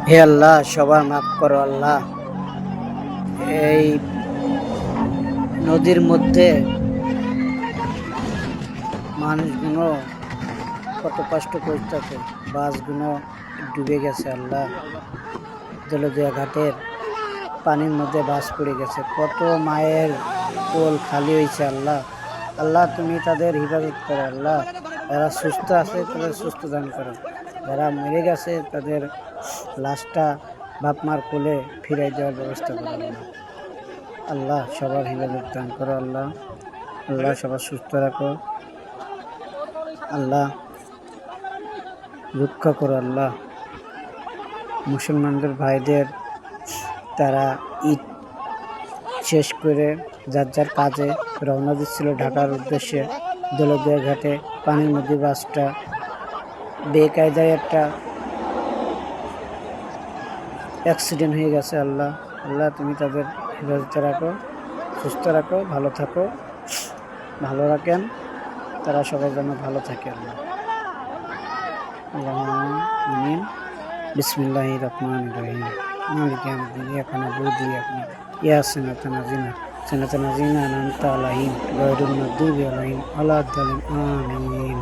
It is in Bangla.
হে আল্লাহ, সবার মাফ করো আল্লাহ। এই নদীর মধ্যে মানুষগুলো কত কষ্ট করতেছে, বাসগুলো ডুবে গেছে আল্লাহ। দোলদিয়া ঘাটের পানির মধ্যে বাস পড়ে গেছে, কত মায়ের কোল খালি হয়েছে আল্লাহ। আল্লাহ, তুমি তাদের হিফাজত করো আল্লাহ। যারা সুস্থ আছে তাদের সুস্থ দান করো, যারা মরে গেছে তাদের লাশটা বাপ মার কোলে ফিরাই দেওয়ার ব্যবস্থা করো আল্লাহ। আল্লাহ, সবার হিফাজত দান করো আল্লাহ। আল্লাহ, সবার সুস্থ রাখো আল্লাহ। রক্ষা করো আল্লাহ। মুসলমানদের ভাইদের তারা ঈদ শেষ করে যার যার কাজে রওনা দিচ্ছিল ঢাকার উদ্দেশ্যে। দোলদিয়া ঘাটে পানির মধ্যে বাসটা বেকায়দায় একটা অ্যাক্সিডেন্ট হয়ে গেছে আল্লাহ। আল্লাহ, তুমি তাদের হেফাজতে রাখো, সুস্থ রাখো, ভালো থাকো, ভালো রাখেন, তারা সবাই যেন ভালো থাকে আল্লাহ। আমিন। বিসমিল্লাহির রহমানির রহিম। মালিকি ইয়াউমিদ্দিন। ইয়াকা না'বুদু ওয়া ইয়াকা ইয়া সিরাতাল লাযিনা আন'আমতা আলাইহিম গায়রিল মাগদুবি আলাইহিম ওয়ালাদ-দাল্লিন। আমিন।